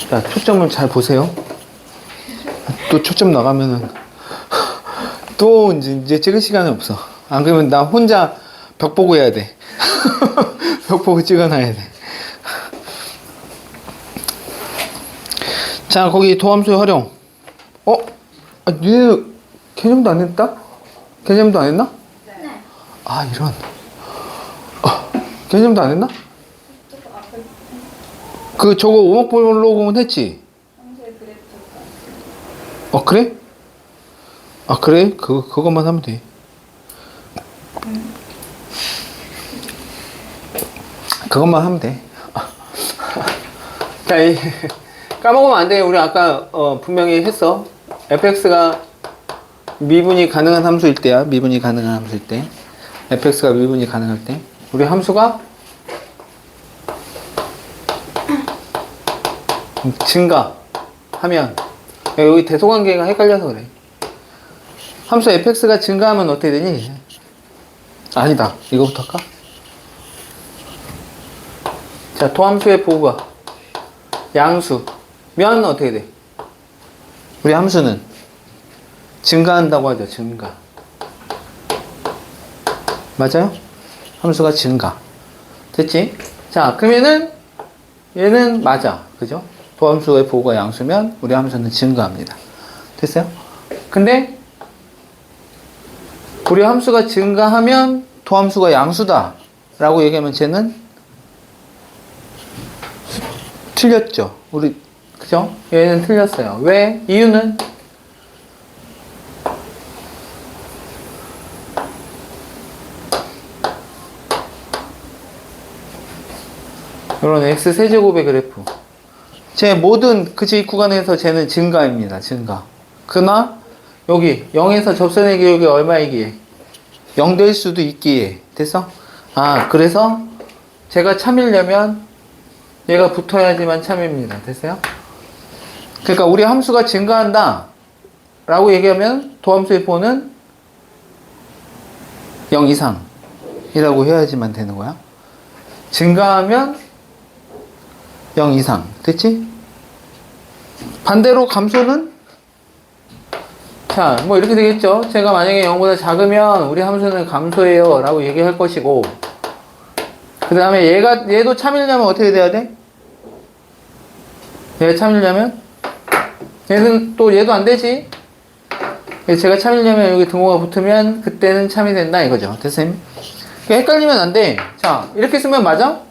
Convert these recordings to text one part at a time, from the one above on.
자, 초점을 잘 보세요. 또 초점 나가면은 또 이제 찍을 시간이 없어. 안 그러면 나 혼자 벽 보고 해야 돼. 벽 보고 찍어놔야 돼. 자, 거기 도함수의 활용. 니네 개념도 안 했다? 개념도 안 했나? 네. 아, 이런. 개념도 안 했나? 저거 오목볼로그는 했지? 그래? 그래? 그것만 하면 돼. 그것만 하면 돼. 자, 까먹으면 안 돼. 우리 아까, 분명히 했어. fx가 미분이 가능한 함수일 때야. 미분이 가능한 함수일 때. fx가 미분이 가능할 때. 우리 함수가 증가하면, 여기 대소관계가 헷갈려서 그래. 함수 fx가 증가하면 어떻게 되니? 아니다. 이거부터 할까? 자, 도함수의 보호가 양수면 어떻게 돼? 우리 함수는 증가한다고 하죠. 증가. 맞아요? 함수가 증가. 됐지? 자, 그러면은 얘는 맞아. 그죠? 도함수의 보호가 양수면 우리 함수는 증가합니다. 됐어요? 근데 우리 함수가 증가하면 도함수가 양수다 라고 얘기하면 쟤는 틀렸죠. 그죠? 얘는 틀렸어요. 왜? 이유는 이런 x세제곱의 그래프. 제 모든 그지 구간에서 쟤는 증가입니다. 증가. 그러나 여기 0에서 접선의 기울기 얼마이기에 0 될 수도 있기에. 됐어? 그래서 제가 참이려면 얘가 붙어야지만 참입니다. 됐어요? 그러니까 우리 함수가 증가한다 라고 얘기하면 도함수의 보는 0 이상이라고 해야지만 되는 거야. 증가하면 0 이상. 됐지? 반대로 감소는 자, 뭐 이렇게 되겠죠. 제가 만약에 0보다 작으면 우리 함수는 감소해요 라고 얘기할 것이고, 그 다음에 얘도 참이려면 어떻게 돼야 돼? 얘가 참이려면 얘도 안 되지. 제가 참이려면 여기 등호가 붙으면 그때는 참이 된다 이거죠. 됐어요? 헷갈리면 안 돼. 자, 이렇게 쓰면 맞아?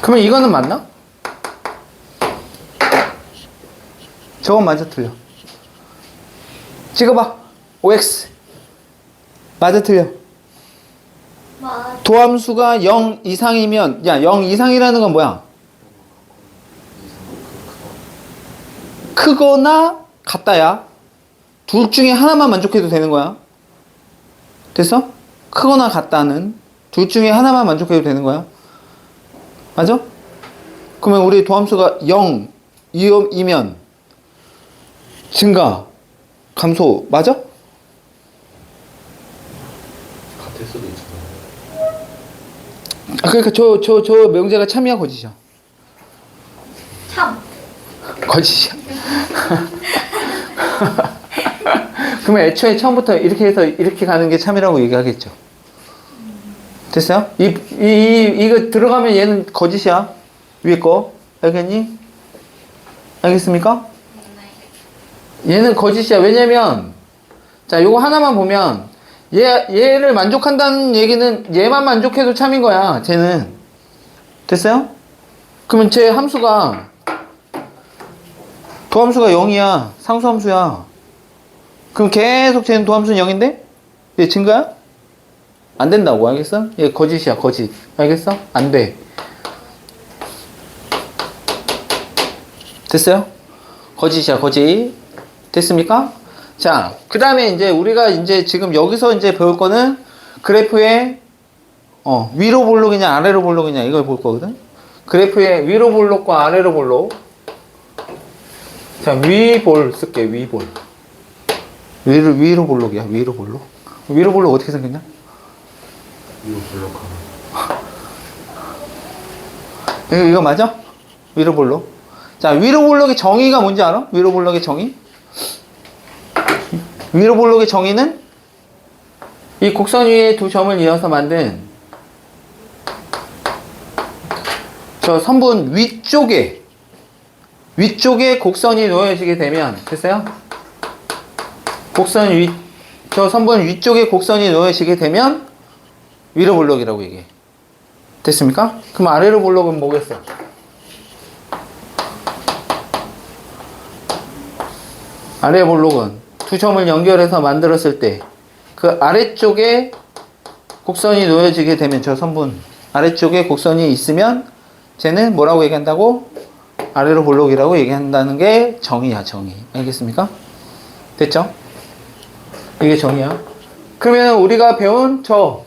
그러면 이거는 맞나? 저건 맞아 틀려? 찍어봐. OX 맞아 틀려? 맞아. 도함수가 0 이상이면 0 이상이라는 건 뭐야? 크거나 같다야. 둘 중에 하나만 만족해도 되는 거야. 됐어? 크거나 같다는 둘 중에 하나만 만족해도 되는 거야. 맞아? 그러면 우리 도함수가 0이면 증가, 감소, 맞아? 같을 수도 있잖아요. 그러니까 저 명제가 참이야, 거짓이야? 참. 거짓이야. 그러면 애초에 처음부터 이렇게 해서 이렇게 가는 게 참이라고 얘기하겠죠. 됐어요? 이거 들어가면 얘는 거짓이야. 위에 거. 알겠니? 알겠습니까? 얘는 거짓이야. 왜냐면, 자, 요거 하나만 보면, 얘를 만족한다는 얘기는 얘만 만족해도 참인 거야. 쟤는. 됐어요? 그러면 제 함수가, 도함수가 0이야. 상수함수야. 그럼 계속 쟤는 도함수는 0인데? 얘 증가야? 안 된다고. 알겠어? 얘 거짓이야. 거짓. 알겠어? 안 돼. 됐어요? 거짓이야. 거짓. 됐습니까? 자, 그 다음에 이제 우리가 이제 지금 여기서 이제 배울 거는 그래프의 위로 볼록이냐 아래로 볼록이냐 이걸 볼 거거든. 그래프의 위로 볼록과 아래로 볼록. 자, 위볼 쓸게, 위볼. 위로 볼록이야, 위로 볼록. 위로 볼록 어떻게 생겼냐? 이거 블록하면. 이거 맞아? 위로 볼록. 자, 위로 볼록의 정의가 뭔지 알아? 위로 볼록의 정의? 위로 볼록의 정의는 이 곡선 위에 두 점을 이어서 만든 저 선분 위쪽에 곡선이 놓여지게 되면, 됐어요? 저 선분 위쪽에 곡선이 놓여지게 되면 위로 볼록이라고 얘기해. 됐습니까? 그럼 아래로 볼록은 뭐겠어? 아래 볼록은 두 점을 연결해서 만들었을 때 그 아래쪽에 곡선이 놓여지게 되면, 저 선분 아래쪽에 곡선이 있으면 쟤는 뭐라고 얘기한다고? 아래로 볼록이라고 얘기한다는 게 정의야, 정의. 알겠습니까? 됐죠? 이게 정의야. 그러면 우리가 배운 저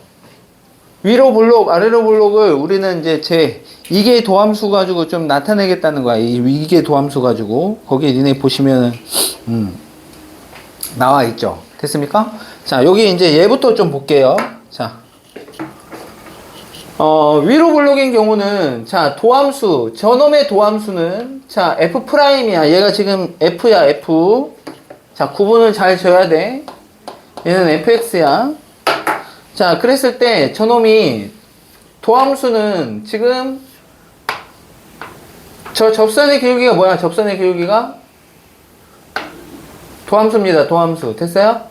위로 볼록, 아래로 볼록을 우리는 이제 이게 도함수 가지고 좀 나타내겠다는 거야. 이게 도함수 가지고. 거기에 니네 보시면은, 나와 있죠. 됐습니까? 자, 여기 이제 얘부터 좀 볼게요. 자. 위로 볼록인 경우는, 자, 도함수, 저놈의 도함수는, 자, F'이야. 얘가 지금 F야, F. 자, 구분을 잘 지어야 돼. 얘는 fx야. 자, 그랬을 때 저놈이 도함수는 지금 저 접선의 기울기가 뭐야? 접선의 기울기가 도함수입니다. 도함수. 됐어요?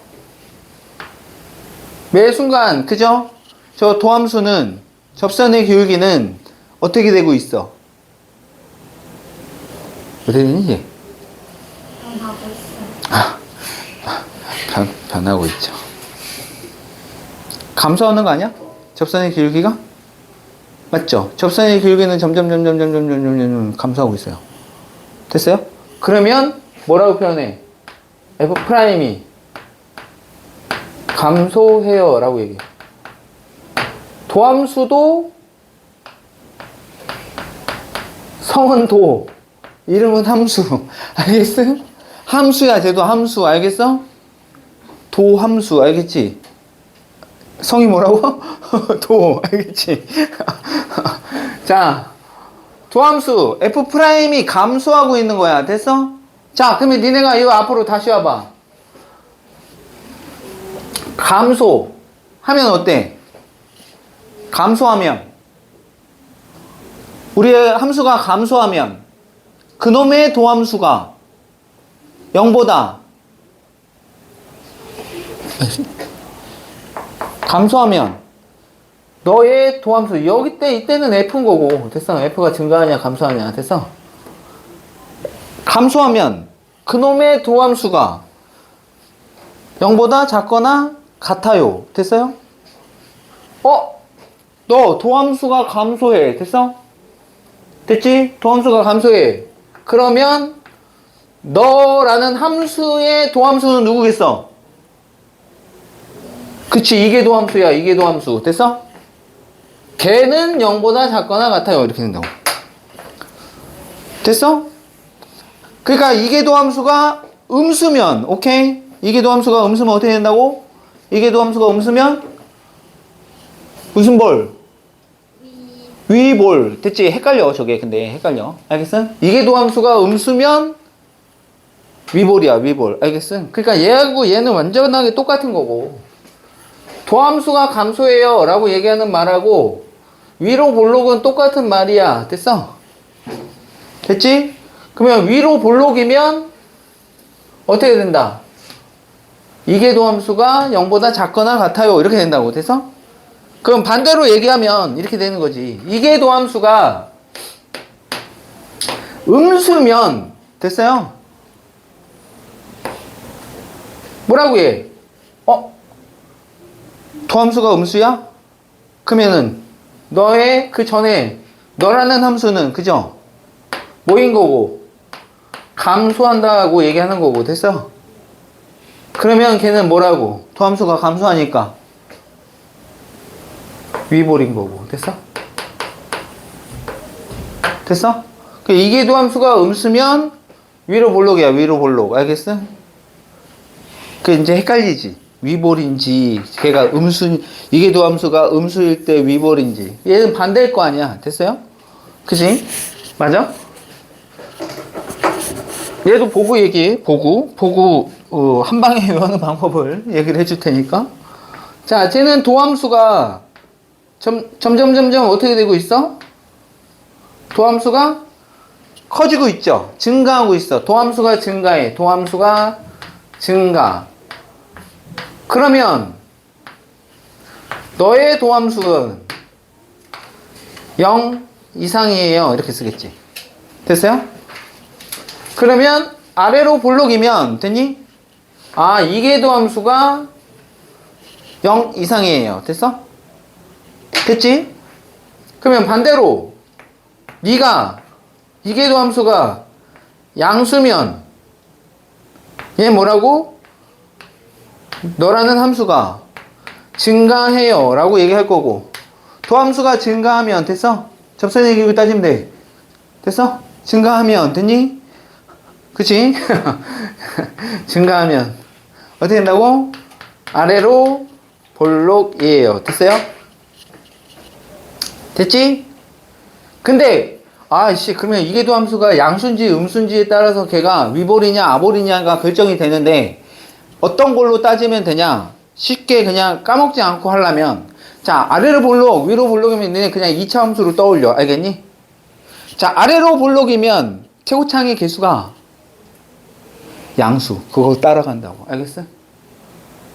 매 순간, 그죠? 저 도함수는 접선의 기울기는 어떻게 되고 있어? 어떻게 되는지? 변하고 있어요. 변하고 있죠. 감소하는 거 아니야? 접선의 기울기가? 맞죠? 접선의 기울기는 점점 감소하고 있어요. 됐어요? 그러면 뭐라고 표현해? F'이 감소해요 라고 얘기해. 도함수도 성은 도, 이름은 함수. 알겠어? 함수야, 쟤도 함수. 알겠어? 도함수. 알겠지? 성이 뭐라고? 도. 알겠지? 자, 도함수 F'이 감소하고 있는 거야. 됐어? 자, 그러면 니네가 이거 앞으로 다시 와봐. 감소 하면 어때? 감소하면, 우리의 함수가 감소하면 그놈의 도함수가 0보다 감소하면 너의 도함수, 이때는 F인 거고, 됐어? F가 증가하냐 감소하냐. 됐어? 감소하면 그놈의 도함수가 0보다 작거나 같아요. 됐어요? 너 도함수가 감소해. 됐어? 됐지? 도함수가 감소해. 그러면 너라는 함수의 도함수는 누구겠어? 그치, 이게 도함수야. 이게 도함수. 됐어? 걔는 0보다 작거나 같아요. 이렇게 된다고. 됐어? 그러니까 이게 도함수가 음수면, 오케이? 이게 도함수가 음수면 어떻게 된다고? 이게 도함수가 음수면 무슨 볼? 위볼. 됐지? 헷갈려, 저게. 근데 헷갈려. 알겠어? 이게 도함수가 음수면 위볼이야, 위볼. 알겠어? 그러니까 얘하고 얘는 완전하게 똑같은 거고, 도함수가 감소해요 라고 얘기하는 말하고 위로 볼록은 똑같은 말이야. 됐어? 됐지? 그러면 위로 볼록이면 어떻게 된다? 이게 도함수가 0보다 작거나 같아요. 이렇게 된다고. 됐어? 그럼 반대로 얘기하면 이렇게 되는 거지. 이게 도함수가 음수면, 됐어요? 뭐라고 해? 도함수가 음수야? 그러면은 너의 그 전에 너라는 함수는, 그죠? 뭐인 거고? 감소한다고 얘기하는 거고. 됐어? 그러면 걔는 뭐라고? 도함수가 감소하니까 위볼인 거고. 됐어? 됐어? 그 이계도 함수가 음수면 위로 볼록이야. 위로 볼록. 알겠어? 그 이제 헷갈리지. 위볼인지 걔가 음수 이계도 함수가 음수일 때 위볼인지 얘는 반대일 거 아니야. 됐어요? 그지? 맞아? 얘도 보고 얘기해. 보고 한 방에 외우는 방법을 얘기를 해줄 테니까. 자, 쟤는 도함수가 점점 어떻게 되고 있어? 도함수가 커지고 있죠. 증가하고 있어. 도함수가 증가해. 도함수가 증가. 그러면 너의 도함수는 0 이상이에요. 이렇게 쓰겠지. 됐어요? 그러면 아래로 볼록이면 됐니? 아, 이계 도함수가 0 이상이에요. 됐어? 됐지? 그러면 반대로 네가 이계도 함수가 양수면 얘 뭐라고? 너라는 함수가 증가해요 라고 얘기할 거고 도함수가 증가하면 됐어? 접선의 기구 따지면 돼. 됐어? 증가하면 됐니? 그치? 증가하면 어떻게 된다고? 아래로 볼록이에요. 됐어요? 됐지? 근데 아씨 그러면 이계도 함수가 양수인지 음수인지에 따라서 걔가 위볼이냐 아볼이냐가 결정이 되는데 어떤 걸로 따지면 되냐? 쉽게 그냥 까먹지 않고 하려면 자 아래로 볼록 위로 볼록이면 너네 그냥 2차 함수로 떠올려. 알겠니? 자 아래로 볼록이면 최고창의 개수가 양수 그거 따라간다고. 알겠어?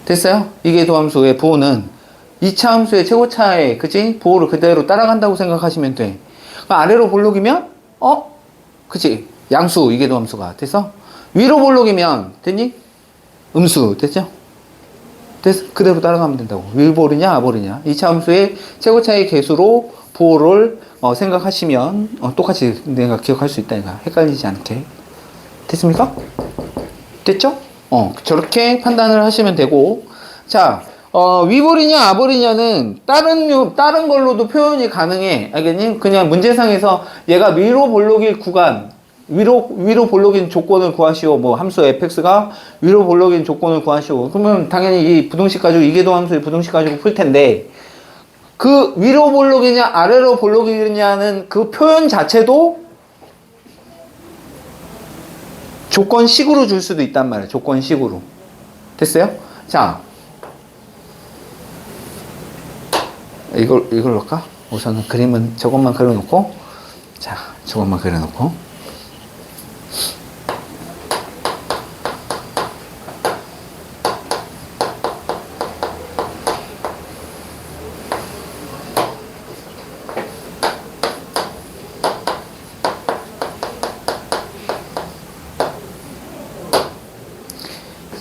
됐어요? 이계도 함수의 부호는 2차 함수의 최고차의 그치? 부호를 그대로 따라간다고 생각하시면 돼. 아래로 볼록이면 그치? 양수 이계도 함수가 됐어? 위로 볼록이면 됐니? 음수 됐죠? 됐어? 그대로 따라가면 된다고. 위볼이냐 아볼이냐 2차 함수의 최고차의 개수로 부호를 생각하시면 똑같이 내가 기억할 수 있다니까. 헷갈리지 않게. 됐습니까? 됐죠? 저렇게 판단을 하시면 되고 자 위볼이냐 아볼이냐는 다른 걸로도 표현이 가능해. 알겠니? 그냥 문제상에서 얘가 위로 볼록일 구간 위로 볼록인 조건을 구하시오. 뭐 함수 fx가 위로 볼록인 조건을 구하시오. 그러면 당연히 이 부등식 가지고 이계도 함수의 부등식 가지고 풀 텐데 그 위로 볼록이냐 아래로 볼록이냐는 그 표현 자체도 조건식으로 줄 수도 있단 말이에요. 조건식으로. 됐어요? 자, 이걸 넣을까? 우선은 그림은 저것만 그려놓고, 자, 저것만 그려놓고.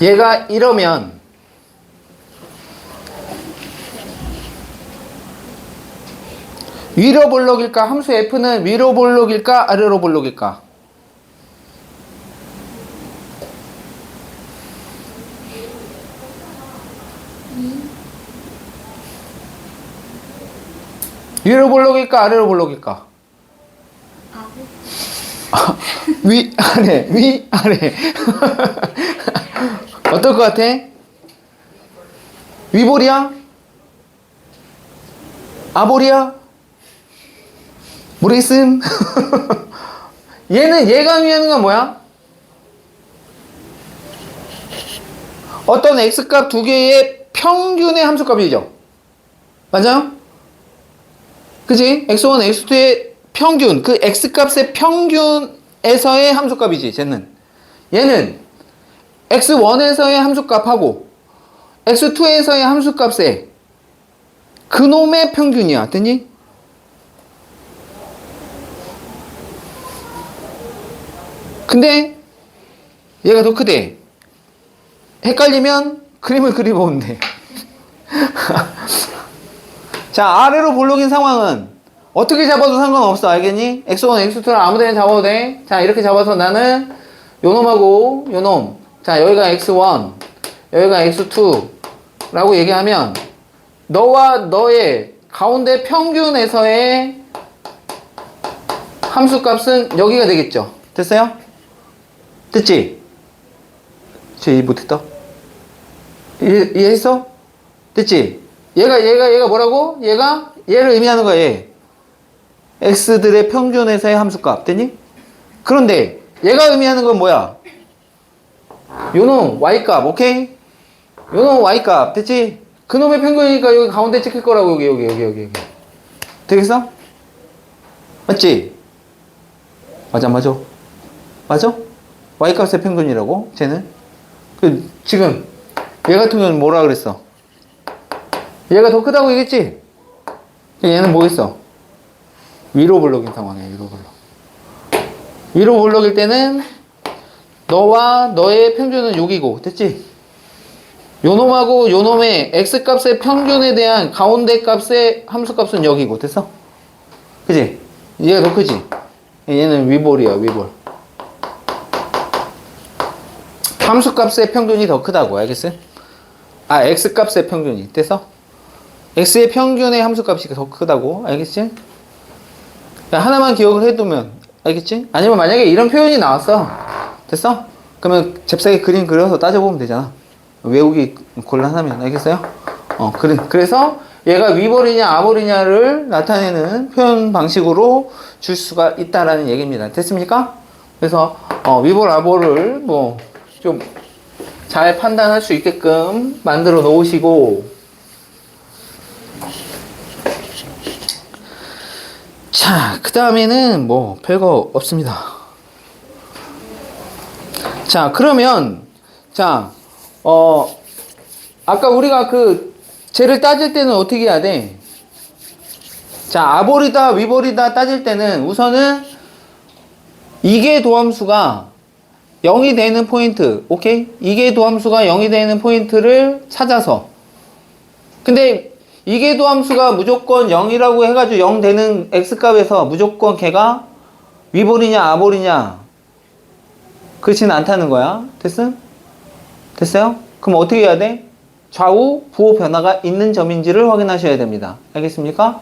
얘가 이러면 위로 볼록일까? 함수 f는 위로 볼록일까? 아래로 볼록일까? 위로 볼록일까? 아래로 볼록일까? 위, 아래, 위, 아래. 어떨 것 같아? 위볼이야? 아볼이야? 모르겠음. 얘가 의미하는 건 뭐야? 어떤 x값 두 개의 평균의 함수값이죠. 맞아요? 그치? x1, x2의 평균, 그 x값의 평균에서의 함수값이지, 쟤는. 얘는 x1에서의 함수값하고 x2에서의 함수값의 그놈의 평균이야. 됐니? 근데 얘가 더 크대. 헷갈리면 그림을 그려보면 돼. 자, 아래로 볼록인 상황은 어떻게 잡아도 상관없어. 알겠니? x1, x2를 아무 데나 잡아도 돼. 자, 이렇게 잡아서 나는 요놈하고 요놈. 자, 여기가 x1, 여기가 x2 라고 얘기하면 너와 너의 가운데 평균에서의 함수 값은 여기가 되겠죠. 됐어요? 됐지? 쟤 못했다. 이해했어? 됐지? 얘가 뭐라고? 얘를 의미하는 거야, 얘. x들의 평균에서의 함수값. 됐니? 그런데 얘가 의미하는 건 뭐야? 요놈 y값. 오케이? 요놈 y값. 됐지? 그놈의 평균이니까 여기 가운데 찍힐 거라고. 여기. 되겠어? 맞지? 맞아? y값의 평균이라고? 쟤는? 지금 얘 같은 경우는 뭐라 그랬어? 얘가 더 크다고 얘기했지? 얘는 뭐겠어? 위로 블록인 상황이야, 위로 블록일 때는 너와 너의 평균은 6이고, 됐지? 요놈하고 요놈의 x값의 평균에 대한 가운데 값의 함수값은 여기고, 됐어? 그치? 얘가 더 크지? 얘는 위볼이야, 위볼. 함수값의 평균이 더 크다고, 알겠어요? x값의 평균이, 됐어? x의 평균의 함수값이 더 크다고, 알겠지? 하나만 기억을 해두면, 알겠지? 아니면 만약에 이런 표현이 나왔어. 됐어? 그러면 잽싸게 그림 그려서 따져보면 되잖아. 외우기 곤란하면, 알겠어요? 그래서 얘가 위볼이냐 아볼이냐를 나타내는 표현 방식으로 줄 수가 있다라는 얘기입니다. 됐습니까? 그래서 위볼 아볼을 뭐 좀 잘 판단할 수 있게끔 만들어 놓으시고, 자, 그 다음에는 뭐 별거 없습니다. 자, 그러면 아까 우리가 쟤를 따질 때는 어떻게 해야 돼? 자, 아볼이다 위볼이다 따질 때는 우선은 이계 도함수가 0이 되는 포인트, 오케이? 이계 도함수가 0이 되는 포인트를 찾아서, 근데 이계 도함수가 무조건 0이라고 해가지고 0 되는 x값에서 무조건 걔가 위볼이냐 아볼이냐 그렇지는 않다는 거야. 됐어요? 그럼 어떻게 해야 돼? 좌우 부호 변화가 있는 점인지를 확인하셔야 됩니다. 알겠습니까?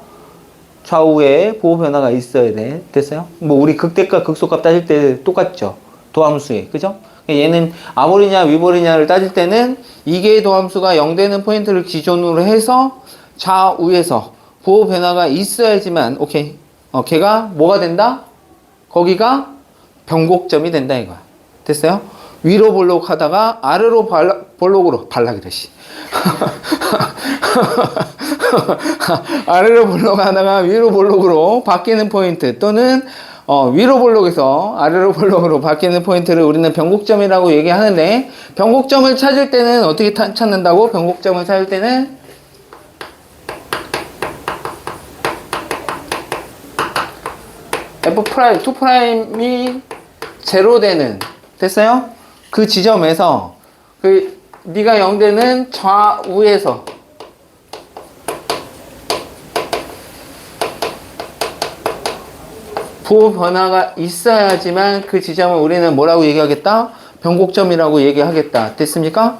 좌우에 부호 변화가 있어야 돼. 됐어요? 뭐 우리 극대값 극소값 따질 때 똑같죠. 도함수에, 그죠? 얘는 아볼이냐 위볼이냐를 따질 때는 이계의 도함수가 0 되는 포인트를 기준으로 해서 좌우에서 부호 변화가 있어야지만, 오케이, 걔가 뭐가 된다? 거기가 변곡점이 된다 이거야. 됐어요? 위로 볼록 하다가 아래로 볼록으로 발락이래 씨. 아래로 볼록 하다가 위로 볼록으로 바뀌는 포인트, 또는 위로 볼록에서 아래로 볼록으로 바뀌는 포인트를 우리는 변곡점이라고 얘기하는데, 변곡점을 찾을 때는 어떻게 찾는다고? 변곡점을 찾을 때는 F'2'이 제로 되는, 됐어요? 그 지점에서 네가 0 되는 좌우에서 부호 변화가 있어야지만 그 지점을 우리는 뭐라고 얘기하겠다? 변곡점이라고 얘기하겠다. 됐습니까?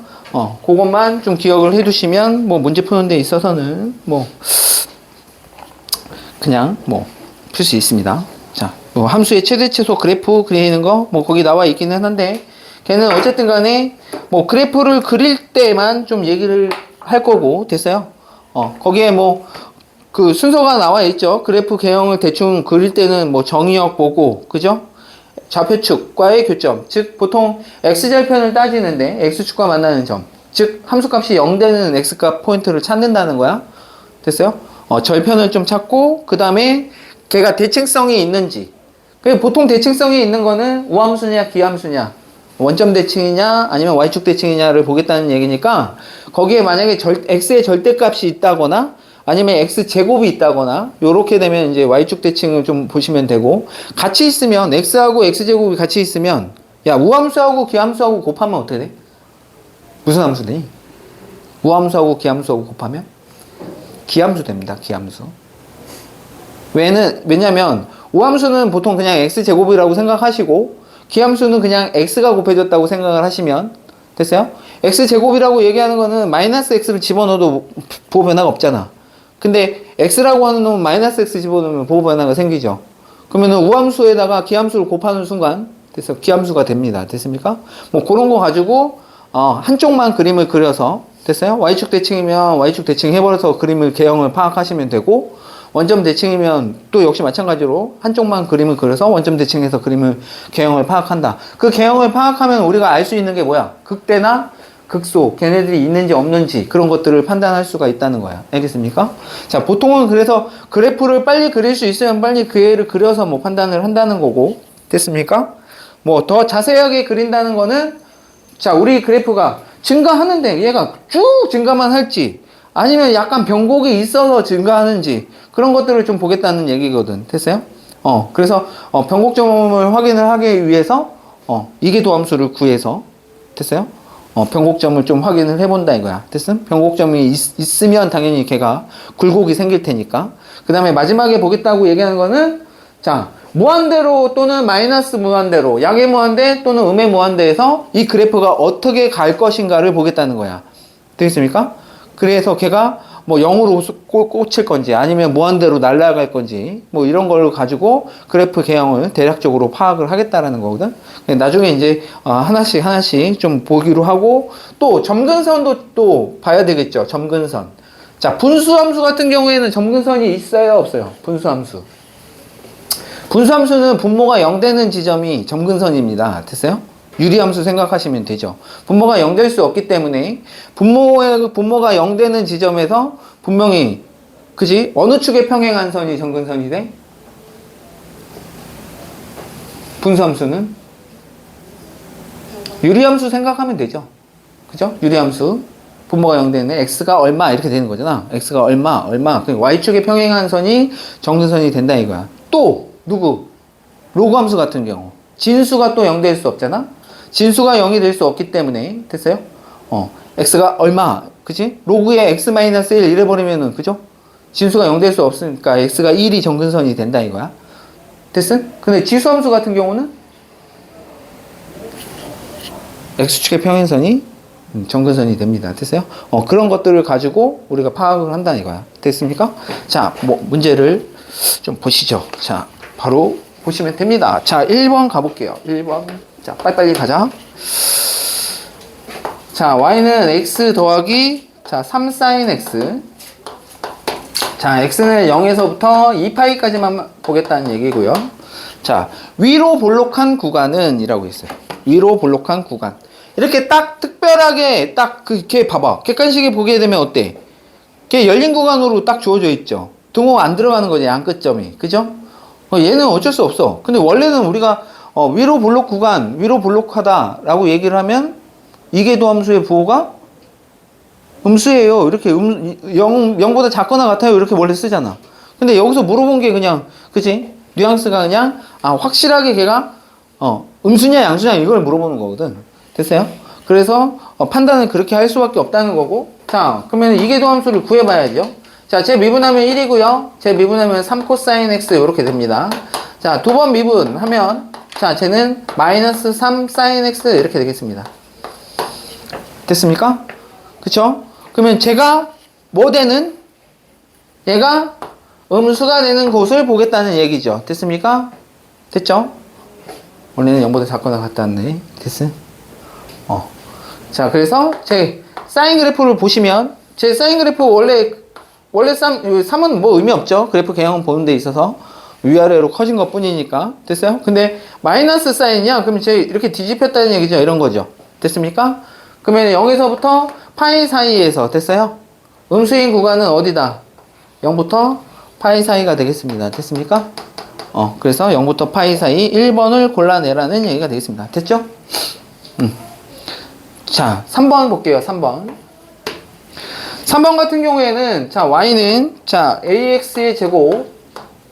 그것만 좀 기억을 해두시면 뭐 문제 푸는 데 있어서는 뭐 그냥 뭐 풀 수 있습니다. 자, 뭐 함수의 최대 최소 그래프 그리는 거 뭐 거기 나와 있기는 한데, 걔는 어쨌든 간에 뭐 그래프를 그릴 때만 좀 얘기를 할 거고, 됐어요? 거기에 뭐 순서가 나와 있죠. 그래프 개형을 대충 그릴 때는 뭐 정의역 보고, 그죠? 좌표축과의 교점, 즉 보통 x절편을 따지는데 x축과 만나는 점, 즉 함수값이 0 되는 x값 포인트를 찾는다는 거야. 됐어요? 절편을 좀 찾고, 그 다음에 걔가 대칭성이 있는지. 보통 대칭성이 있는 거는 우함수냐 기함수냐, 원점 대칭이냐 아니면 y축 대칭이냐를 보겠다는 얘기니까, 거기에 만약에 x의 절대값이 있다거나 아니면 x제곱이 있다거나 요렇게 되면 이제 y축 대칭을 좀 보시면 되고, 같이 있으면 x하고 x제곱이 같이 있으면, 야, 우함수하고 기함수하고 곱하면 어떻게 돼? 무슨 함수 되니? 우함수하고 기함수하고 곱하면 기함수 됩니다. 기함수. 왜냐면 우함수는 보통 그냥 x제곱이라고 생각하시고, 기함수는 그냥 x가 곱해졌다고 생각을 하시면, 됐어요? x제곱이라고 얘기하는 거는 마이너스 x를 집어넣어도 부호 변화가 없잖아. 근데 x라고 하는 놈은 마이너스 x 집어넣으면 부호 변화가 생기죠. 그러면은 우함수에다가 기함수를 곱하는 순간 됐어. 기함수가 됩니다. 됐습니까? 뭐 그런 거 가지고 한쪽만 그림을 그려서 됐어요? y축 대칭이면 y축 대칭 해버려서 그림을 개형을 파악하시면 되고 원점 대칭이면 또 역시 마찬가지로 한쪽만 그림을 그려서 원점 대칭해서 그림을 개형을 파악한다. 그 개형을 파악하면 우리가 알 수 있는 게 뭐야? 극대나 극소, 걔네들이 있는지 없는지 그런 것들을 판단할 수가 있다는 거야. 알겠습니까? 자, 보통은 그래서 그래프를 빨리 그릴 수 있으면 빨리 그 애를 그려서 뭐 판단을 한다는 거고. 됐습니까? 뭐 더 자세하게 그린다는 거는 자, 우리 그래프가 증가하는데 얘가 쭉 증가만 할지 아니면 약간 변곡이 있어서 증가하는지 그런 것들을 좀 보겠다는 얘기거든. 됐어요? 그래서 변곡점을 확인을 하기 위해서 이계도함수를 구해서 됐어요? 변곡점을 좀 확인을 해본다 이거야. 됐음? 변곡점이 있으면 당연히 걔가 굴곡이 생길 테니까. 그 다음에 마지막에 보겠다고 얘기하는 거는 자, 무한대로 또는 마이너스 무한대로, 약의 무한대 또는 음의 무한대에서 이 그래프가 어떻게 갈 것인가를 보겠다는 거야. 되겠습니까? 그래서 걔가 뭐 0으로 꽂힐 건지 아니면 무한대로 날아갈 건지 뭐 이런 걸 가지고 그래프 개형을 대략적으로 파악을 하겠다라는 거거든. 나중에 이제 하나씩 좀 보기로 하고 또 점근선도 또 봐야 되겠죠. 점근선. 자, 분수함수 같은 경우에는 점근선이 있어요, 없어요? 분수함수. 분수함수는 분모가 0 되는 지점이 점근선입니다. 됐어요? 유리함수 생각하시면 되죠. 분모가 0 될 수 없기 때문에 분모가 0 되는 지점에서 분명히 그지? 어느 축에 평행한 선이 점근선이 돼? 분수함수는? 유리함수 생각하면 되죠. 그죠? 유리함수. 분모가 0 되는 x가 얼마 이렇게 되는 거잖아. x가 얼마. y축에 평행한 선이 점근선이 된다 이거야. 또 누구? 로그함수 같은 경우. 진수가 또 0 될 수 없잖아? 진수가 0이 될 수 없기 때문에, 됐어요? x가 얼마, 그치? 로그에 x-1 이래버리면은, 그죠? 진수가 0 될 수 없으니까 x가 1이 점근선이 된다 이거야. 됐어? 근데 지수함수 같은 경우는 x축의 평행선이 점근선이 됩니다. 됐어요? 그런 것들을 가지고 우리가 파악을 한다 이거야. 됐습니까? 자, 뭐, 문제를 좀 보시죠. 자, 바로 보시면 됩니다. 자, 1번 가볼게요. 1번. 자, 빨리빨리 가자. 자, y는 x 더하기, 자, 3sin x. 자, x는 0에서부터 2파이까지만 보겠다는 얘기고요. 자, 위로 볼록한 구간은 이라고 했어요. 위로 볼록한 구간. 이렇게 딱 특별하게 딱 걔 봐봐. 객관식에 보게 되면 어때? 걔 열린 구간으로 딱 주어져 있죠. 등호 안 들어가는 거지, 양끝점이. 그죠? 얘는 어쩔 수 없어. 근데 원래는 우리가 위로 볼록 구간, 위로 볼록하다라고 얘기를 하면 이계도함수의 부호가 음수예요. 이렇게 0보다 작거나 같아요. 이렇게 원래 쓰잖아. 근데 여기서 물어본 게 그냥 그치? 뉘앙스가 그냥 확실하게 걔가 음수냐 양수냐 이걸 물어보는 거거든. 됐어요? 그래서 판단을 그렇게 할 수밖에 없다는 거고. 자, 그러면 이계도함수를 구해봐야죠. 자, 제 미분하면 1이고요. 제 미분하면 3코사인 x 이렇게 됩니다. 자, 두 번 미분하면 자, 쟤는 마이너스 3사인 x 이렇게 되겠습니다. 됐습니까? 그쵸? 그러면 제가 뭐 되는? 얘가 음수가 되는 곳을 보겠다는 얘기죠. 됐습니까? 됐죠? 원래는 0보다 작거나 같다네. 됐음? 자, 그래서 제 사인 그래프를 보시면 제 사인 그래프 원래 3은 뭐 의미 없죠. 그래프 개형 보는 데 있어서 위아래로 커진 것 뿐이니까. 됐어요? 근데 마이너스 사인이야. 그러면 제 이렇게 뒤집혔다는 얘기죠. 이런 거죠. 됐습니까? 그러면 0에서부터 파이 사이에서 됐어요? 음수인 구간은 어디다? 0부터 파이 사이가 되겠습니다. 됐습니까? 그래서 0부터 파이 사이 1번을 골라내라는 얘기가 되겠습니다. 됐죠? 자, 3번 볼게요. 3번. 3번 같은 경우에는 자, y는 자, ax의 제곱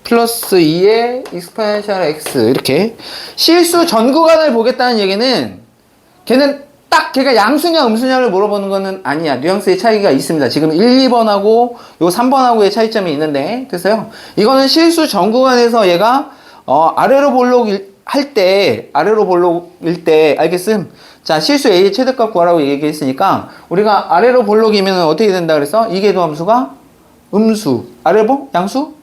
플러스 2의 익스포넨셜 x 이렇게 실수 전 구간을 보겠다는 얘기는 걔는 딱 걔가 양수냐 음수냐를 물어보는 거는 아니야. 뉘앙스의 차이가 있습니다. 지금 1, 2번하고 요 3번하고의 차이점이 있는데 됐어요? 이거는 실수 전 구간에서 얘가 아래로 볼록일 때 알겠음? 자, 실수 a의 최대값 구하라고 얘기했으니까 우리가 아래로 볼록이면 어떻게 된다 그랬어? 이계도함수가 음수. 아래로 양수?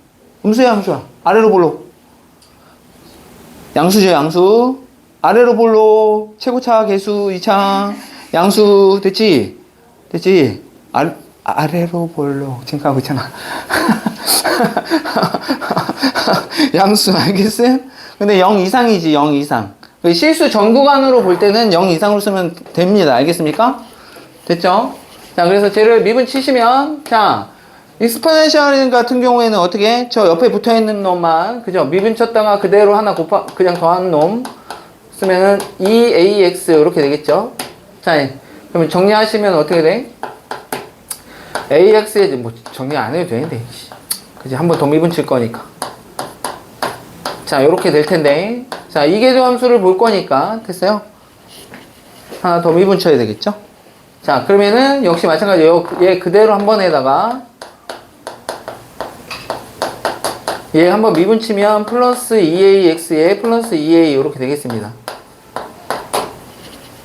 음수야 양수야. 아래로 볼록. 양수죠, 양수. 아래로 볼록, 최고차, 개수, 이차, 양수, 됐지? 됐지? 아래로 볼록, 지금 가고 있잖아. 양수, 알겠음? 근데 0 이상이지, 0 이상. 실수 전 구간으로 볼 때는 0 이상으로 쓰면 됩니다. 알겠습니까? 됐죠? 자, 그래서 쟤를 미분 치시면, 자, 익스포넨셜 같은 경우에는 어떻게? 저 옆에 붙어 있는 놈만, 그죠? 미분 쳤다가 그대로 하나 그냥 더한 놈 쓰면은 2ax 이렇게 되겠죠? 자, 그러면 정리하시면 어떻게 돼? ax에 뭐 정리 안 해도 되는데, 그지? 한 번 더 미분 칠 거니까. 자, 요렇게 될 텐데, 자, 이계조 함수를 볼 거니까, 됐어요? 하나 더 미분 쳐야 되겠죠? 자, 그러면은 역시 마찬가지예요. 얘 그대로 한 번에다가 얘 한번 미분 치면 플러스 2ax에 플러스 2a 이렇게 되겠습니다.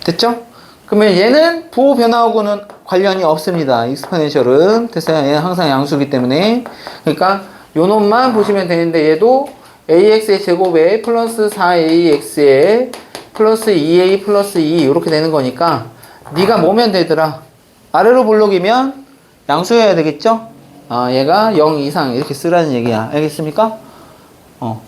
됐죠? 그러면 얘는 부호 변화하고는 관련이 없습니다. 익스포넨셜은. 됐어요? 얘는 항상 양수기 때문에. 그러니까 요 놈만 보시면 되는데 얘도 ax의 제곱에 플러스 4ax에 플러스 2a 플러스 2 이렇게 되는 거니까 네가 뭐면 되더라? 아래로 볼록이면 양수여야 되겠죠? 얘가 0 이상 이렇게 쓰라는 얘기야. 알겠습니까?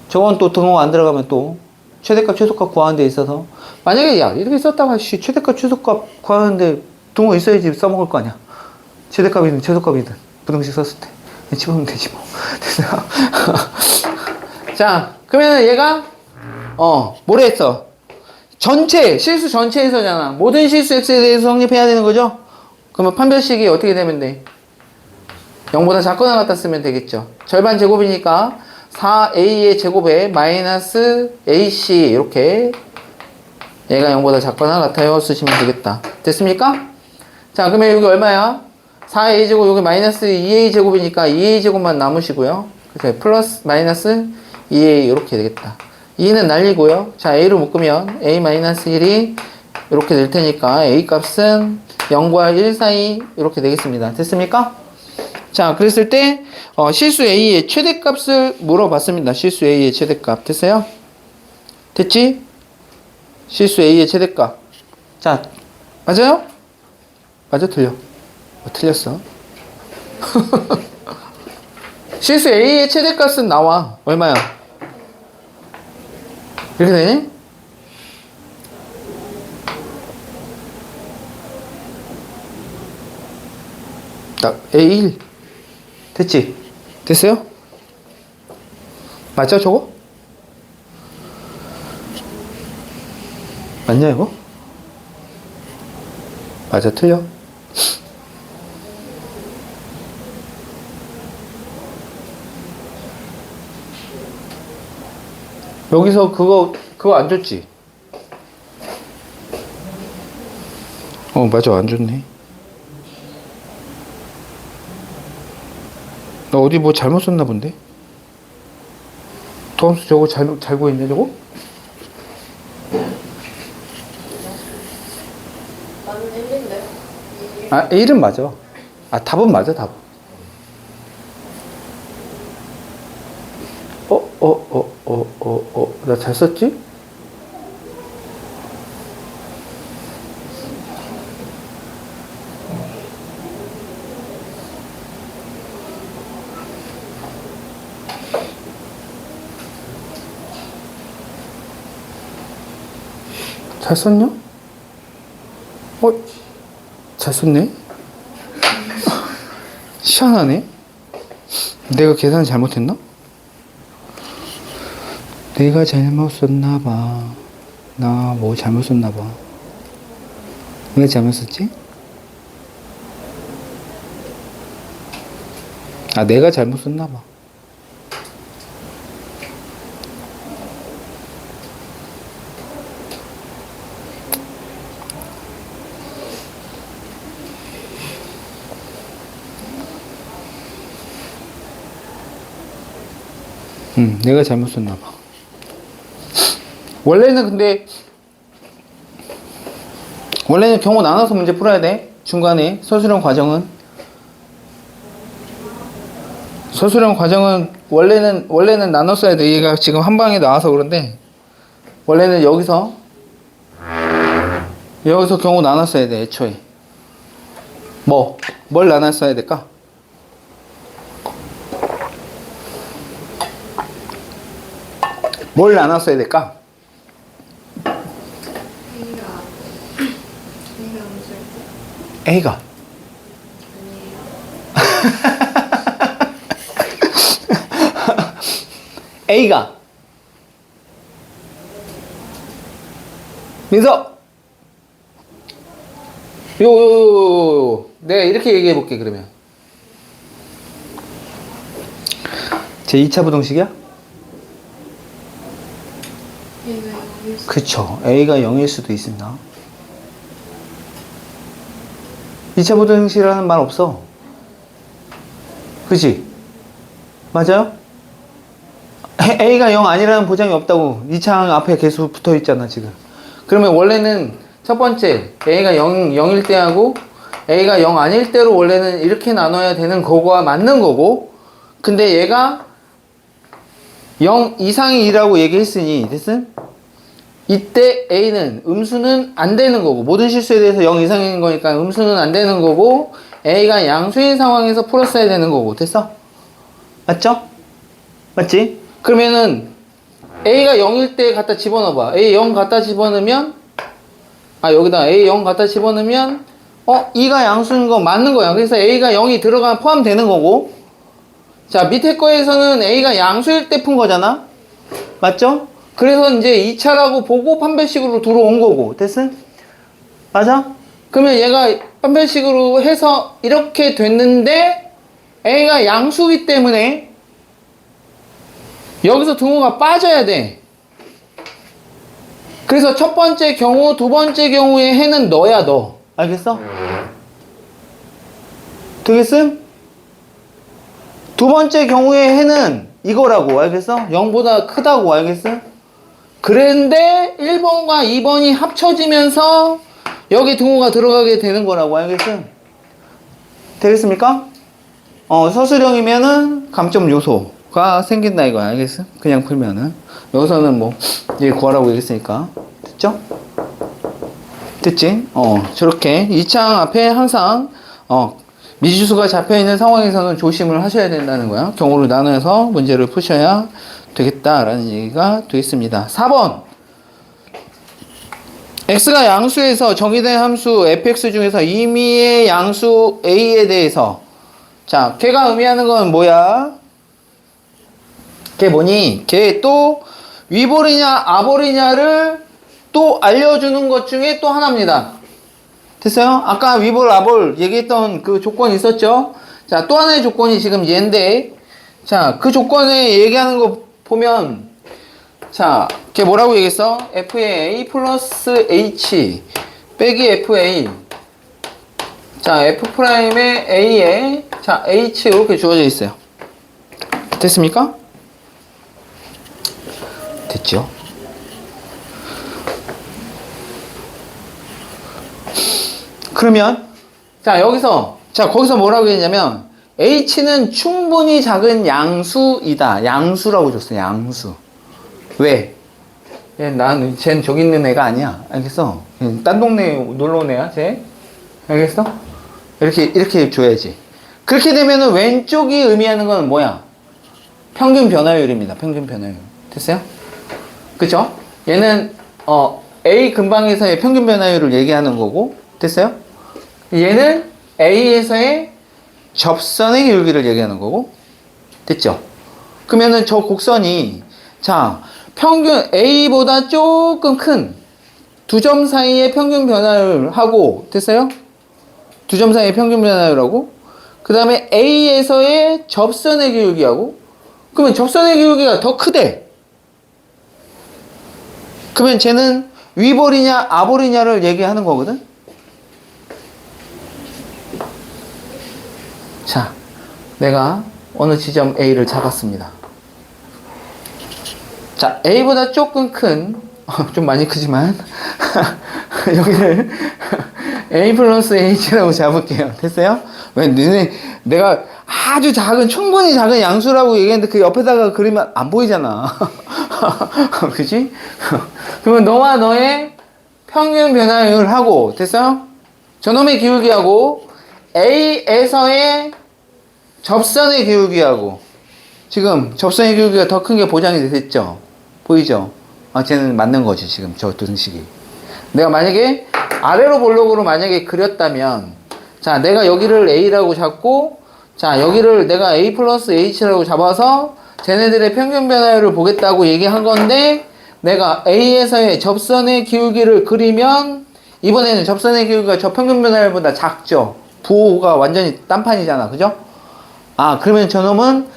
저건 또 등호 안 들어가면 또 최대값 최소값 구하는 데 있어서 만약에 야 이렇게 썼다가 최대값 최소값 구하는데 등호 있어야지 써먹을 거 아니야. 최대값이든 최소값이든 부등식 썼을 때 집어넣으면 되지 뭐. 자, 그러면 얘가 뭐라 했어? 전체 실수 전체에서잖아. 모든 실수 x에 대해서 성립해야 되는 거죠? 그러면 판별식이 어떻게 되면 돼? 0보다 작거나 같다 쓰면 되겠죠. 절반 제곱이니까 4a의 제곱에 마이너스 ac 이렇게 얘가 0보다 작거나 같아요 쓰시면 되겠다. 됐습니까? 자, 그러면 여기 얼마야? 4a 제곱 여기 마이너스 2a 제곱이니까 2a 제곱만 남으시고요. 그래서 플러스 마이너스 2a 이렇게 되겠다. 2는 날리고요. 자, a로 묶으면 a 마이너스 1이 이렇게 될 테니까 a 값은 0과 1 사이 이렇게 되겠습니다. 됐습니까? 자, 그랬을 때 실수 a의 최대값을 물어봤습니다. 실수 a의 최대값. 됐어요? 됐지? 실수 a의 최대값. 자, 맞아요? 맞아, 틀려? 틀렸어. 실수 a의 최대값은 나와. 얼마야? 이렇게 되니? 딱 A1 됐지? 됐어요? 맞죠 저거? 맞냐 이거? 맞아 틀려? 여기서 그거 안 줬지? 맞아 안 줬네. 나 어디 뭐 잘못 썼나 본데? 도함수 저거 잘 보이네 저거? 나는 1인데. 아 1은 맞아. 답은 맞아 답. 나 잘 썼지? 잘 썼냐? 잘 썼네? 희한하네? 내가 계산을 잘못했나? 내가 잘못 썼나봐. 나 뭐 잘못 썼나봐. 왜 잘못 썼지? 내가 잘못 썼나봐. 내가 잘못 썼나봐. 원래는 경우 나눠서 문제 풀어야 돼. 중간에 서술형 과정은 원래는 나눴어야 돼. 얘가 지금 한 방에 나와서 그런데 원래는 여기서 경우 나눴어야 돼, 애초에. 뭘 나눴어야 될까? 뭘 나눴어야 될까? A가. A가. 민서! 내가 이렇게 얘기해 볼게, 그러면. 제 2차 부동식이야? A가 0일 그쵸. A가 0일 수도 있습니다. 2차 부동식이라는 말 없어. 그치? 맞아요? A가 0 아니라는 보장이 없다고. 2창 앞에 계속 붙어 있잖아, 지금. 그러면 원래는 첫 번째, A가 0일 때하고 A가 0 아닐 때로 원래는 이렇게 나눠야 되는 거가 맞는 거고, 근데 얘가 0 이상이라고 얘기했으니, 됐음? 이때 A는 음수는 안 되는 거고, 모든 실수에 대해서 0 이상인 거니까 음수는 안 되는 거고, A가 양수인 상황에서 풀었어야 되는 거고, 됐어? 맞죠? 맞지? 그러면은 A가 0일 때 갖다 집어넣어봐. A 0 갖다 집어넣으면, 여기다 A 0 갖다 집어넣으면, 2가 양수인 거 맞는 거야. 그래서 A가 0이 포함되는 거고, 자, 밑에 거에서는 A가 양수일 때 푼 거잖아? 맞죠? 그래서 이제 2차라고 보고 판별식으로 들어온 거고, 됐어? 맞아? 그러면 얘가 판별식으로 해서 이렇게 됐는데, A가 양수이기 때문에, 여기서 등호가 빠져야 돼. 그래서 첫 번째 경우, 두 번째 경우에 해는 너야, 너. 알겠어? 되겠음? 두 번째 경우에 해는 이거라고. 알겠어? 0보다 크다고. 알겠어? 그런데 1번과 2번이 합쳐지면서 여기 등호가 들어가게 되는 거라고. 알겠어? 되겠습니까? 서술형이면은 감점 요소가 생긴다 이거야. 알겠어? 그냥 풀면은. 여기서는 얘 구하라고 얘기했으니까. 됐죠? 됐지? 저렇게 2창 앞에 항상, 미지수가 잡혀있는 상황에서는 조심을 하셔야 된다는 거야. 경우를 나눠서 문제를 푸셔야 되겠다라는 얘기가 되겠습니다. 4번. x가 양수에서 정의된 함수 fx 중에서 임의의 양수 a에 대해서, 자, 걔가 의미하는 건 뭐야? 걔 뭐니? 걔 또 위볼이냐 아볼이냐를 또 알려주는 것 중에 또 하나입니다. 됐어요? 아까 위볼 아볼 얘기했던 그 조건이 있었죠? 자, 또 하나의 조건이 지금 얘인데, 자, 그 조건에 얘기하는 거 보면, 자, 걔 뭐라고 얘기했어? f의 a 플러스 h 빼기 fa. 자, f 프라임의 a에, 자, h 이렇게 주어져 있어요. 됐습니까? 됐죠? 그러면, 자, 거기서 뭐라고 했냐면, h는 충분히 작은 양수이다. 양수라고 줬어요, 양수. 왜? 쟤는 저기 있는 애가 아니야. 알겠어? 딴 동네 놀러 온 애야, 쟤? 알겠어? 이렇게 줘야지. 그렇게 되면은 왼쪽이 의미하는 건 뭐야? 평균 변화율입니다. 평균 변화율. 됐어요? 그쵸? 얘는, A 근방에서의 평균 변화율을 얘기하는 거고, 됐어요? 얘는 A에서의 접선의 기울기를 얘기하는 거고, 됐죠? 그러면은 저 곡선이, 자, 평균 A보다 조금 큰 두 점 사이의 평균 변화율하고, 됐어요? 두 점 사이의 평균 변화율하고, 그 다음에 A에서의 접선의 기울기하고, 그러면 접선의 기울기가 더 크대. 그러면 쟤는 위볼이냐 아볼이냐를 얘기하는 거거든? 자, 내가 어느 지점 A를 잡았습니다. 자, A보다 조금 큰 좀 많이 크지만 여기를 A 플러스 H라고 잡을게요. 됐어요? 왜 너네 내가 아주 작은 충분히 작은 양수라고 얘기했는데 그 옆에다가 그리면 안 보이잖아. 그치? 그러면 너와 너의 평균 변화율 하고 됐어요? 저놈의 기울기하고 A에서의 접선의 기울기하고 지금 접선의 기울기가 더 큰 게 보장이 됐죠? 보이죠? 아, 쟤는 맞는 거지 지금 저 등식이. 내가 만약에 아래로 볼록으로 만약에 그렸다면 자 내가 여기를 A라고 잡고 자 여기를 내가 A 플러스 H라고 잡아서 쟤네들의 평균 변화율을 보겠다고 얘기한 건데 내가 A에서의 접선의 기울기를 그리면 이번에는 접선의 기울기가 저 평균 변화율보다 작죠. 부호가 완전히 딴판이잖아. 그죠? 아 그러면 저놈은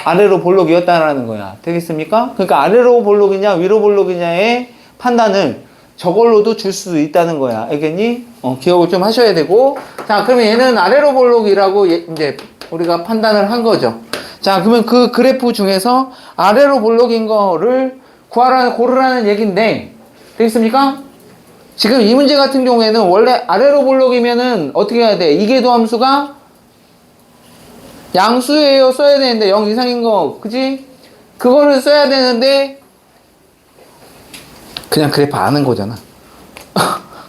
아래로 볼록이었다라는 거야. 되겠습니까? 그러니까 아래로 볼록이냐 위로 볼록이냐의 판단을 저걸로도 줄 수도 있다는 거야. 알겠니? 기억을 좀 하셔야 되고. 자, 그러면 얘는 아래로 볼록이라고 이제 우리가 판단을 한 거죠. 자, 그러면 그 그래프 중에서 아래로 볼록인 거를 고르라는 얘기인데, 되겠습니까? 지금 이 문제 같은 경우에는 원래 아래로 볼록이면은 어떻게 해야 돼? 이계도 함수가 양수예요. 써야 되는데 0 이상인 거, 그지? 그거를 써야 되는데 그냥 그래프 아는 거잖아.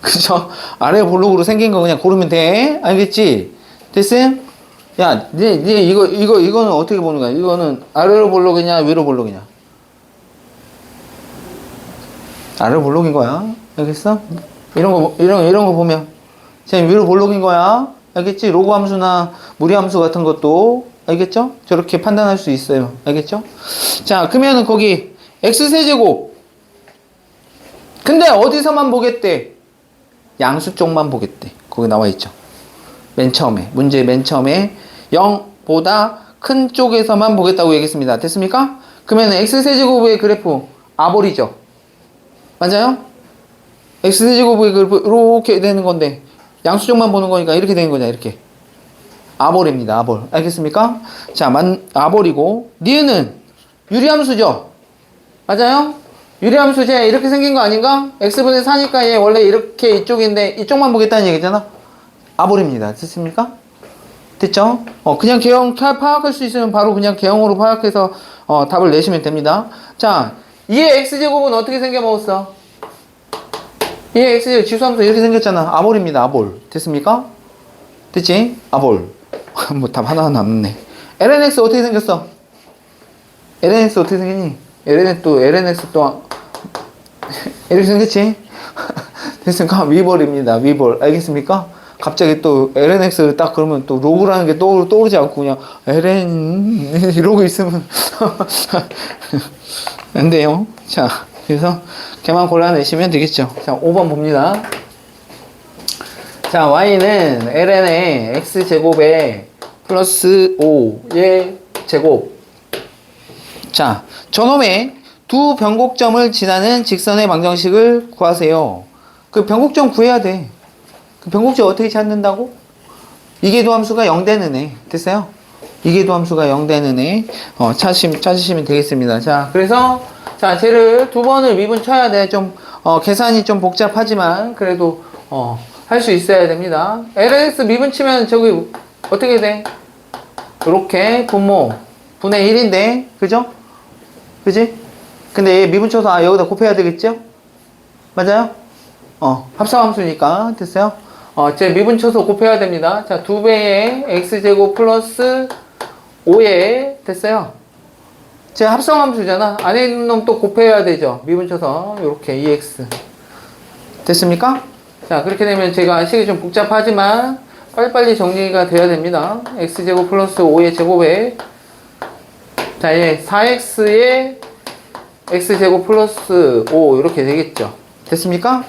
그죠? 아래 볼록으로 생긴 거 그냥 고르면 돼. 알겠지? 됐어요? 야, 이거는 어떻게 보는 거야? 이거는 아래로 볼록이냐, 위로 볼록이냐? 아래로 볼록인 거야. 알겠어? 이런 거 보면. 쟤 위로 볼록인 거야. 알겠지? 로그 함수나 무리 함수 같은 것도. 알겠죠? 저렇게 판단할 수 있어요. 알겠죠? 자, 그러면은 거기 x세제곱. 근데 어디서만 보겠대? 양수 쪽만 보겠대. 거기 나와 있죠. 맨 처음에. 문제 맨 처음에 0보다 큰 쪽에서만 보겠다고 얘기했습니다. 됐습니까? 그러면 x세제곱의 그래프 아볼이죠. 맞아요? x세제곱의 그래프 이렇게 되는 건데 양수 쪽만 보는 거니까 이렇게 되는 거냐. 이렇게. 아볼입니다. 아볼. 알겠습니까? 자, 아볼이고 니은은 유리함수죠. 맞아요? 유리함수 쟤 이렇게 생긴 거 아닌가? x분의 4니까 얘 원래 이렇게 이쪽인데 이쪽만 보겠다는 얘기잖아. 아볼입니다. 됐습니까? 됐죠? 그냥 개형 파악할 수 있으면 바로 그냥 개형으로 파악해서 답을 내시면 됩니다. 자, 2의 x제곱은 어떻게 생겨먹었어? 2의 x제곱 지수함수 이렇게 생겼잖아. 아볼입니다. 아볼. 됐습니까? 됐지? 아볼. 뭐 답 하나 남네. lnx 어떻게 생겼어? lnx 어떻게 생겼니? lnx 또 이렇게 생겼지? 됐습니까? 위볼입니다. 위볼. 알겠습니까? 갑자기 또 lnx를 딱 그러면 또 로그라는 게 떠오르지 않고 그냥 ln 이러고 있으면 안 돼요. 자, 그래서 걔만 골라내시면 되겠죠. 자, 5번 봅니다. 자, y는 ln의 x제곱에 플러스 5의 제곱. 자, 저놈의 두 변곡점을 지나는 직선의 방정식을 구하세요. 그 변곡점 구해야 돼. 그 변곡점 어떻게 찾는다고? 이계도 함수가 0 되는 애. 됐어요? 이계도 함수가 0 되는 애. 찾으시면 되겠습니다. 자, 그래서, 자, 쟤를 두 번을 미분 쳐야 돼. 좀, 계산이 좀 복잡하지만, 그래도, 할 수 있어야 됩니다. lnx 미분 치면 저기, 어떻게 돼? 요렇게, 분모, 분의 1인데, 그죠? 그지? 근데 얘 미분 쳐서 여기다 곱해야 되겠죠? 맞아요? 합성함수니까. 됐어요? 제 미분 쳐서 곱해야 됩니다. 자, 2배의 x제곱 플러스 5에, 됐어요? 제 합성함수잖아. 안에 있는 놈 또 곱해야 되죠? 미분 쳐서. 요렇게 2x. 됐습니까? 자, 그렇게 되면 제가 식이 좀 복잡하지만 빨리빨리 정리가 돼야 됩니다. x제곱 플러스 5의 제곱에 자, 얘 4x의 x제곱 플러스 5 이렇게 되겠죠. 됐습니까?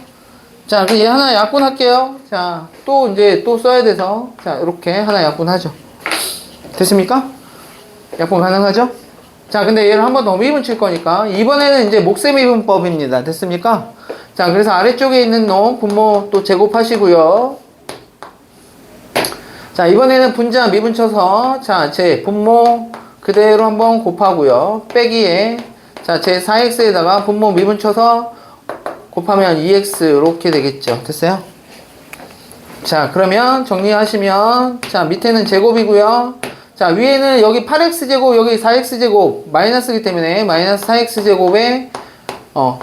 자, 그럼 얘 하나 약분할게요. 자, 또 써야 돼서 자, 이렇게 하나 약분하죠. 됐습니까? 약분 가능하죠? 자, 근데 얘를 한 번 더 미분 칠 거니까 이번에는 이제 몫의 미분법입니다. 됐습니까? 자, 그래서 아래쪽에 있는 놈 분모 또 제곱하시고요. 자, 이번에는 분자 미분 쳐서 자, 제 분모 그대로 한번 곱하고요. 빼기에 자, 제 4x에다가 분모 미분 쳐서 곱하면 2x 이렇게 되겠죠. 됐어요? 자, 그러면 정리하시면, 자, 밑에는 제곱이고요. 자, 위에는 여기 8x제곱, 여기 4x제곱, 마이너스이기 때문에 마이너스 4x제곱에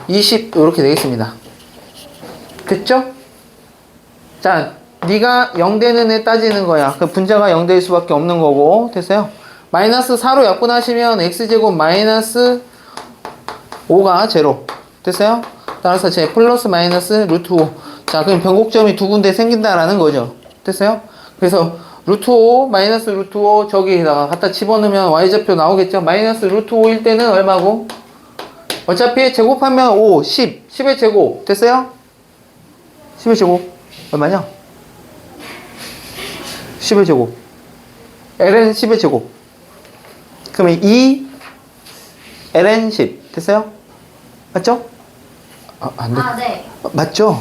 20 이렇게 되겠습니다. 됐죠? 자, 네가 0되는 애 따지는 거야. 그 분자가 0될 수밖에 없는 거고. 됐어요? 마이너스 4로 약분하시면 x제곱 마이너스 5가 제로. 됐어요? 따라서 제 플러스 마이너스 루트 5. 자, 그럼 변곡점이 두 군데 생긴다라는 거죠. 됐어요? 그래서 루트 5 마이너스 루트 5 저기에다가 갖다 집어넣으면 y좌표 나오겠죠? 마이너스 루트 5일 때는 얼마고? 어차피 제곱하면 5, 10, 10의 제곱. 됐어요? 10의 제곱 얼마냐? 10의 제곱 ln 10의 제곱 그러면 2 ln 10 됐어요? 맞죠? 안 돼. 네. 맞죠?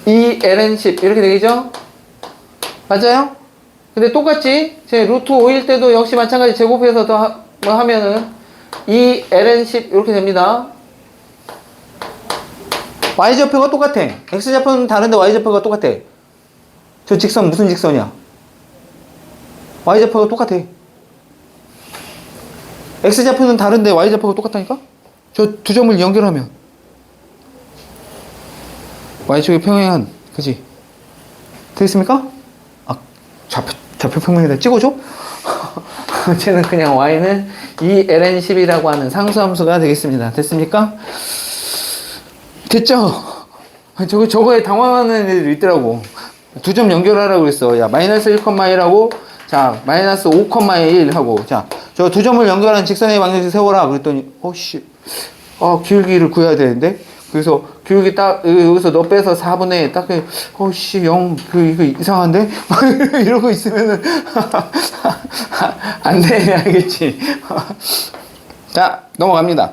2 ln 10 이렇게 되겠죠? 맞아요? 근데 똑같이 제 루트 5일 때도 역시 마찬가지 제곱해서 더 하면은 2 ln 10 이렇게 됩니다. y좌표가 똑같아. x좌표는 다른데 y좌표가 똑같아. 저 직선 무슨 직선이야? y좌표가 똑같아. x좌표는 다른데 y좌표가 똑같다니까? 저 두 점을 연결하면 y축의 평행한, 그지? 되겠습니까? 좌표 평면에다 찍어줘? 쟤는 그냥 y는 2ln10이라고 하는 상수함수가 되겠습니다. 됐습니까? 됐죠? 저거에 당황하는 애들 있더라고. 두 점 연결하라고 그랬어. 야, 마이너스 1,1하고, 자, 마이너스 5,1 하고, 자, 저 두 점을 연결하는 직선의 방정식 세워라. 그랬더니, 기울기를 구해야 되는데? 그래서 기울기 딱, 여기서 너 빼서 4분의 딱, 0, 이거 이상한데? 이러고 있으면은, 안 돼, 알겠지? 자, 넘어갑니다.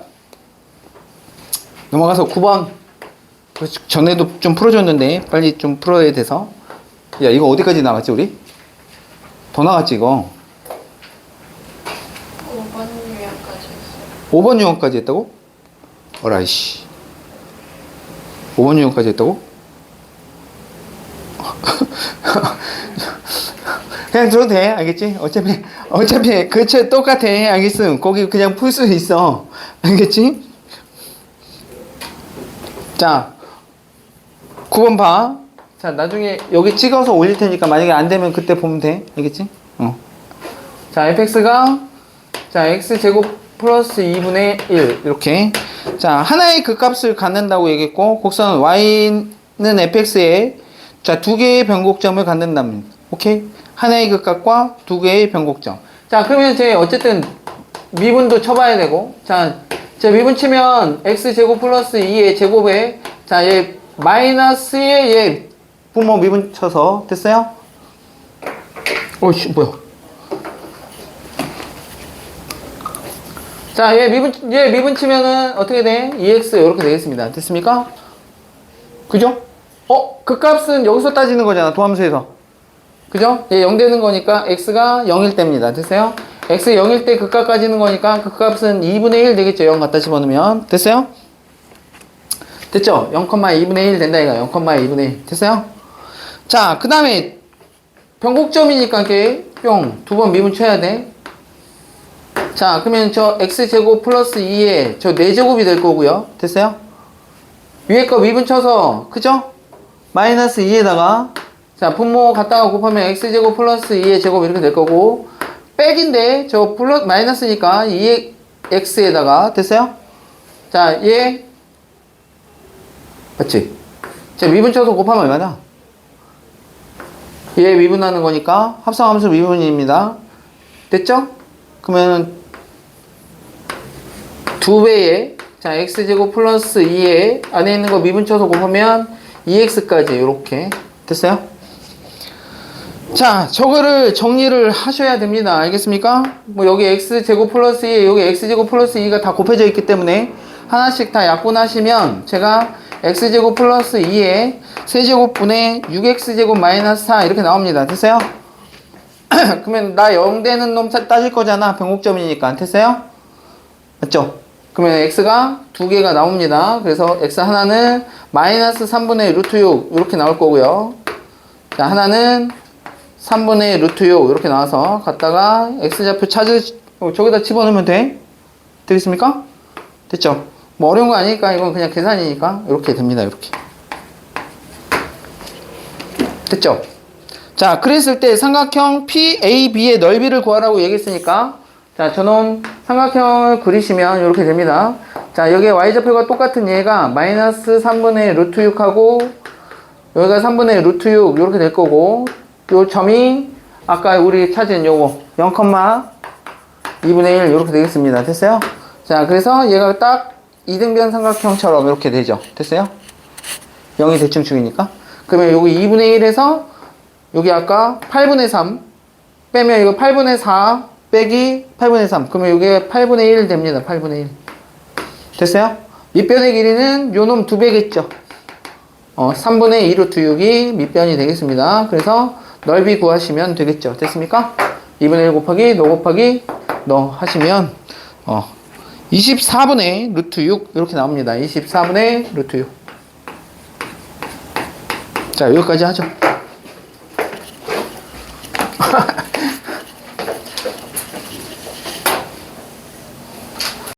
넘어가서 9번. 전에도 좀 풀어줬는데, 빨리 좀 풀어야 돼서. 야, 이거 어디까지 나갔지, 우리? 더 나갔지, 이거? 5번 유형까지 했어요. 5번 유형까지 했다고? 어라이씨. 5번 유형까지 했다고? 그냥 들어도 돼, 알겠지? 어차피, 그쵸, 똑같아, 알겠음. 거기 그냥 풀 수 있어. 알겠지? 자, 9번 봐. 자, 나중에 여기 찍어서 올릴 테니까 만약에 안 되면 그때 보면 돼. 알겠지? 자, fx가, 자, x제곱 플러스 2분의 1. 이렇게. 자, 하나의 극값을 갖는다고 얘기했고, 곡선 y는 fx에, 자, 두 개의 변곡점을 갖는다면. 오케이? 하나의 극값과 두 개의 변곡점. 자, 그러면 어쨌든 미분도 쳐봐야 되고, 자, 미분 치면 x제곱 플러스 2의 제곱에, 자, 얘 마이너스에 얘 분모 미분 쳐서 됐어요? 뭐야? 자, 얘 미분 치면은 어떻게 돼? 2x 이렇게 되겠습니다. 됐습니까? 그죠? 그 값은 여기서 따지는 거잖아, 도함수에서. 그죠? 얘 0 되는 거니까 x가 0일 때입니다. 됐어요? x 0일 때 극값 까지는 거니까 극값은 2분의 1 되겠죠. 0 갖다 집어넣으면. 됐어요? 됐죠? 0,2분의 1 된다 이거. 0,2분의 1. 됐어요? 자, 그 다음에 변곡점이니까 이렇게 뿅 두 번 미분 쳐야 돼. 자, 그러면 저 x제곱 플러스 2에 저 4제곱이 될 거고요. 됐어요? 위에 거 미분 쳐서, 그죠? 마이너스 2에다가, 자, 분모 갖다가 곱하면 x제곱 플러스 2의 제곱 이렇게 될 거고, 백인데, 저 플러스, 마이너스니까 2x에다가, 됐어요? 자, 얘, 맞지? 자, 미분 쳐서 곱하면 얼마냐? 얘 미분하는 거니까, 합성함수 미분입니다. 됐죠? 그러면, 2배의, 자, x제곱 플러스 2에 안에 있는 거 미분 쳐서 곱하면 2x까지 이렇게 됐어요? 자, 저거를 정리를 하셔야 됩니다. 알겠습니까? 뭐 여기 x제곱 플러스 2, 여기 x제곱 플러스 2가 다 곱해져 있기 때문에 하나씩 다 약분하시면 제가 x제곱 플러스 2에 세제곱분의 6x제곱 마이너스 4 이렇게 나옵니다. 됐어요? 그러면 나 0 되는 놈 따질 거잖아. 변곡점이니까. 됐어요? 맞죠? 그러면 x가 두 개가 나옵니다. 그래서 x 하나는 마이너스 3분의 루트 6 이렇게 나올 거고요. 자, 하나는 3분의 루트 6 이렇게 나와서 갖다가 x좌표 저기다 집어넣으면 되겠습니까? 됐죠? 뭐 어려운 거 아니니까 이건 그냥 계산이니까 이렇게 됩니다. 이렇게. 됐죠? 자, 그랬을 때 삼각형 PAB의 넓이를 구하라고 얘기했으니까 자, 저놈 삼각형을 그리시면 이렇게 됩니다. 자, 여기에 y좌표가 똑같은 얘가 마이너스 3분의 루트 6하고 여기가 3분의 루트 6 이렇게 될 거고 요 점이 아까 우리 찾은 요거 0,2분의 1 이렇게 되겠습니다. 됐어요? 자, 그래서 얘가 딱 이등변 삼각형처럼 이렇게 되죠. 됐어요? 0이 대칭축이니까. 그러면 여기 2분의 1에서 여기 아까 8분의 3 빼면 이거 8분의 4 빼기 8분의 3 그러면 이게 8분의 1 됩니다. 8분의 1 됐어요? 밑변의 길이는 요놈 2배겠죠. 3분의 2 루트 6이 밑변이 되겠습니다. 그래서 넓이 구하시면 되겠죠. 됐습니까? 2분의 1 곱하기 너 곱하기 너 하시면 24분의 루트 6 이렇게 나옵니다. 24분의 루트 6. 자, 여기까지 하죠.